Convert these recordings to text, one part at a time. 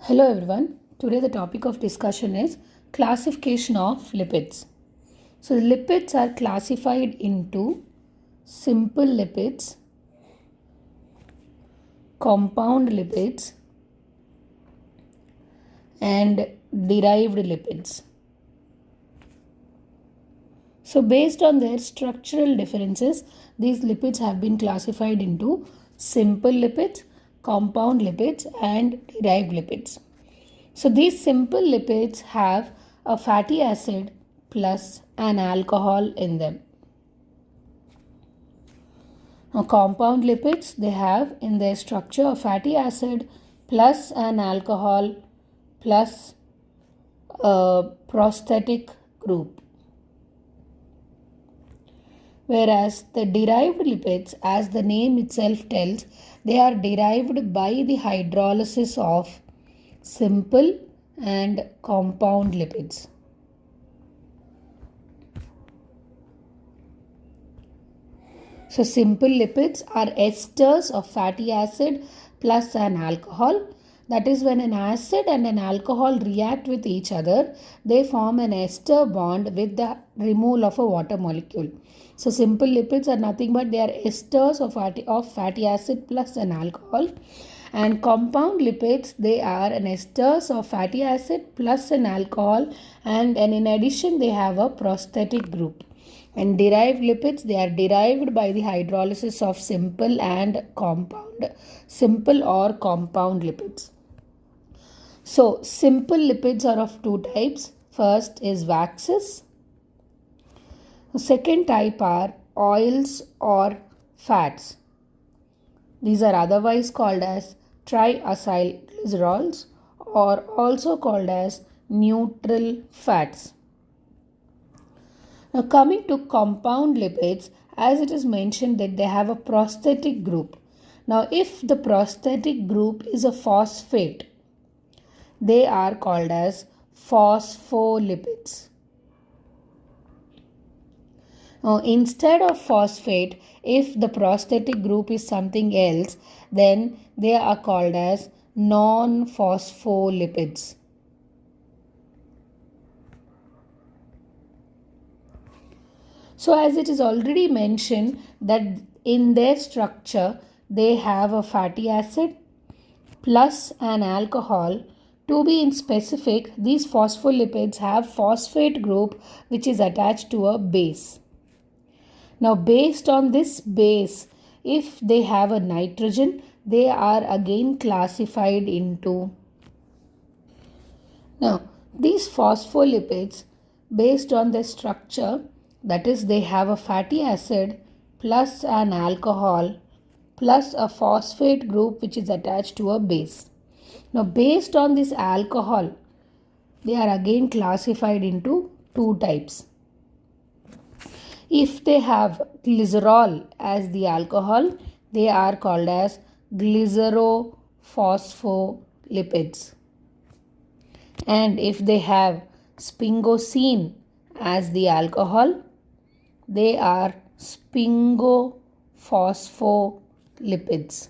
Hello everyone. Today the topic of discussion is classification of lipids. So lipids are classified into simple lipids, compound lipids and derived lipids. So based on their structural differences, these lipids have been classified into simple lipids, compound lipids and derived lipids. So these simple lipids have a fatty acid plus an alcohol in them. Now compound lipids, they have in their structure a fatty acid plus an alcohol plus a prosthetic group. Whereas the derived lipids, as the name itself tells, they are derived by the hydrolysis of simple and compound lipids. So simple lipids are esters of fatty acid plus an alcohol. That is, when an acid and an alcohol react with each other, they form an ester bond with the removal of a water molecule. So simple lipids are nothing but they are esters of fatty acid plus an alcohol. And compound lipids, they are an esters of fatty acid plus an alcohol, and in addition they have a prosthetic group. And derived lipids, they are derived by the hydrolysis of simple or compound lipids. So simple lipids are of two types. First is waxes. The second type are oils or fats. These are otherwise called as triacyl glycerols or also called as neutral fats. Now coming to compound lipids, as it is mentioned that they have a prosthetic group. Now if the prosthetic group is a phosphate, they are called as phospholipids. Now instead of phosphate, if the prosthetic group is something else, then they are called as non-phospholipids. So as it is already mentioned that in their structure they have a fatty acid plus an alcohol. To be in specific, these phospholipids have phosphate group which is attached to a base. Now based on this base, if they have a nitrogen, they are again classified into. Now these phospholipids, based on their structure, that is, they have a fatty acid plus an alcohol plus a phosphate group which is attached to a base. Now based on this alcohol, they are again classified into two types. If they have glycerol as the alcohol, they are called as glycerophospholipids. And if they have sphingosine as the alcohol, they are sphingospholipids.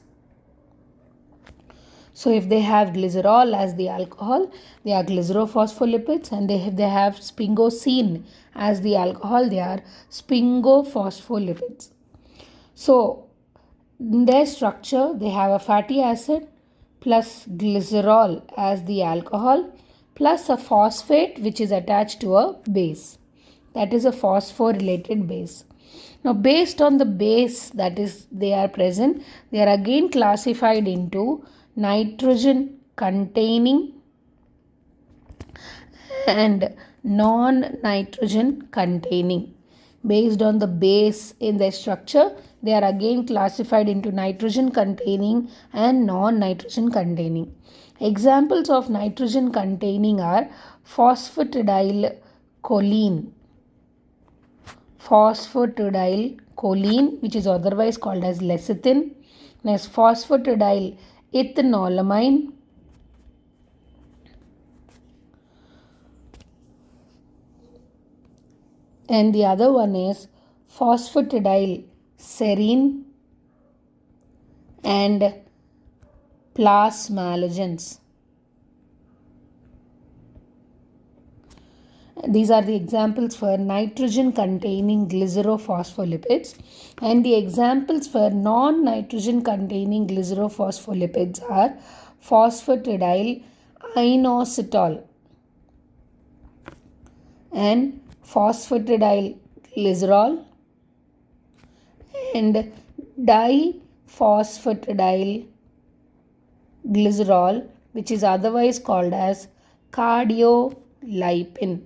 So if they have glycerol as the alcohol, they are glycerophospholipids, and if they have sphingosine as the alcohol, they are sphingospholipids. So in their structure, they have a fatty acid plus glycerol as the alcohol plus a phosphate which is attached to a base. That is a phosphorylated base. Now based on the base that is they are present, they are again classified into nitrogen containing and non-nitrogen containing. Based on the base in their structure, they are again classified into nitrogen containing and non-nitrogen containing. Examples of nitrogen containing are phosphatidylcholine, which is otherwise called as lecithin. Next, phosphatidylethanolamine, and the other one is phosphatidylserine and plasmalogens. These are the examples for nitrogen containing glycerophospholipids, and the examples for non-nitrogen containing glycerophospholipids are phosphatidyl inositol and phosphatidyl glycerol and diphosphatidyl glycerol, which is otherwise called as cardiolipin.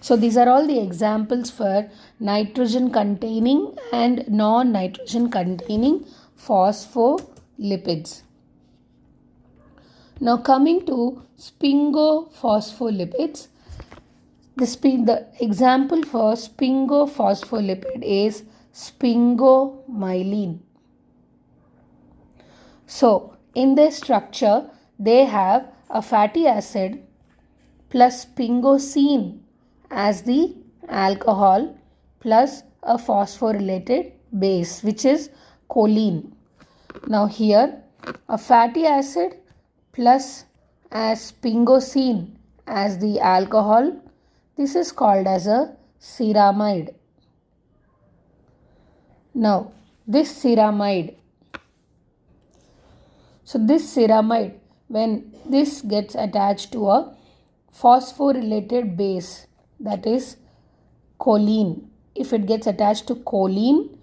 So these are all the examples for nitrogen containing and non-nitrogen containing phospholipids. Now coming to sphingophospholipid, the example for sphingophospholipid is sphingomyelin. So in their structure, they have a fatty acid plus sphingosine as the alcohol plus a phosphorylated base, which is choline. Now here a fatty acid plus as sphingosine as the alcohol, this is called as a ceramide. Now this ceramide, when this gets attached to a phosphorylated base, that is choline, if it gets attached to choline,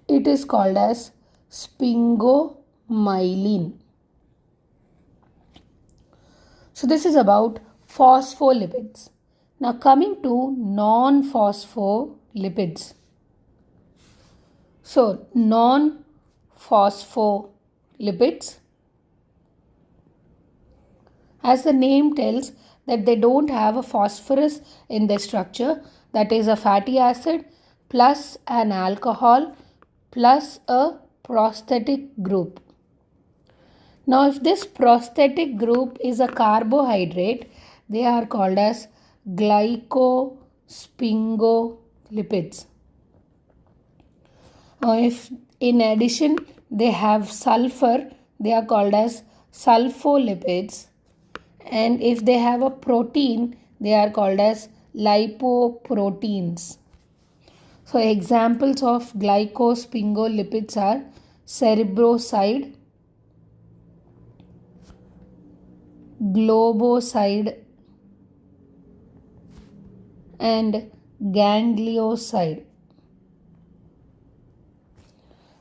it is called as sphingomyelin. So this is about phospholipids. Now coming to non-phospholipids. So non-phospholipids, as the name tells, that they don't have a phosphorus in their structure, that is a fatty acid plus an alcohol plus a prosthetic group. Now if this prosthetic group is a carbohydrate, they are called as glycosphingolipids. Now if in addition they have sulfur, they are called as sulfolipids, and if they have a protein, they are called as lipoproteins. So examples of glycosphingolipids are cerebroside, globoside and ganglioside.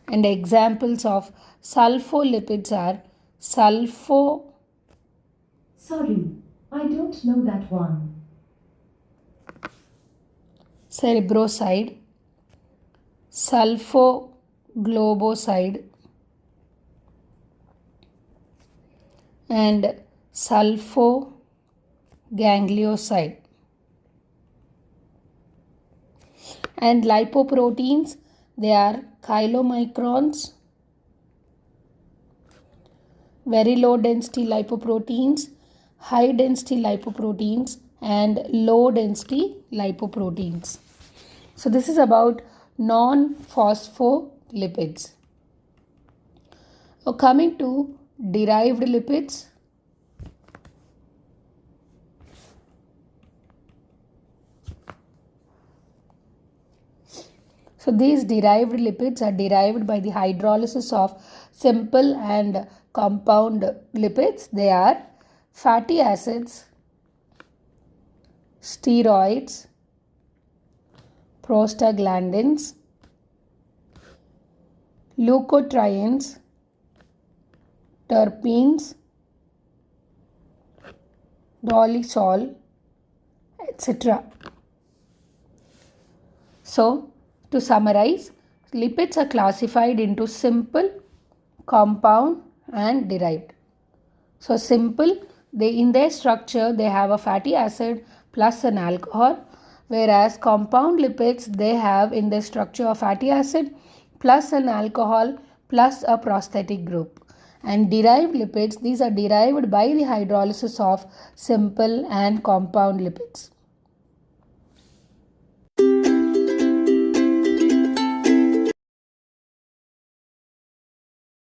And examples of sulfolipids are Sorry, I don't know that one. cerebroside, sulfogloboside and sulfoganglioside. And lipoproteins, they are chylomicrons, very low density lipoproteins, high density lipoproteins and low density lipoproteins. So this is about non-phospholipids. Now coming to derived lipids. So these derived lipids are derived by the hydrolysis of simple and compound lipids. They are fatty acids, steroids, prostaglandins, leukotrienes, terpenes, dolysol, etc. So to summarize, lipids are classified into simple, compound and derived. So simple, in their structure they have a fatty acid plus an alcohol, whereas compound lipids, they have in their structure a fatty acid plus an alcohol plus a prosthetic group. And derived lipids, these are derived by the hydrolysis of simple and compound lipids.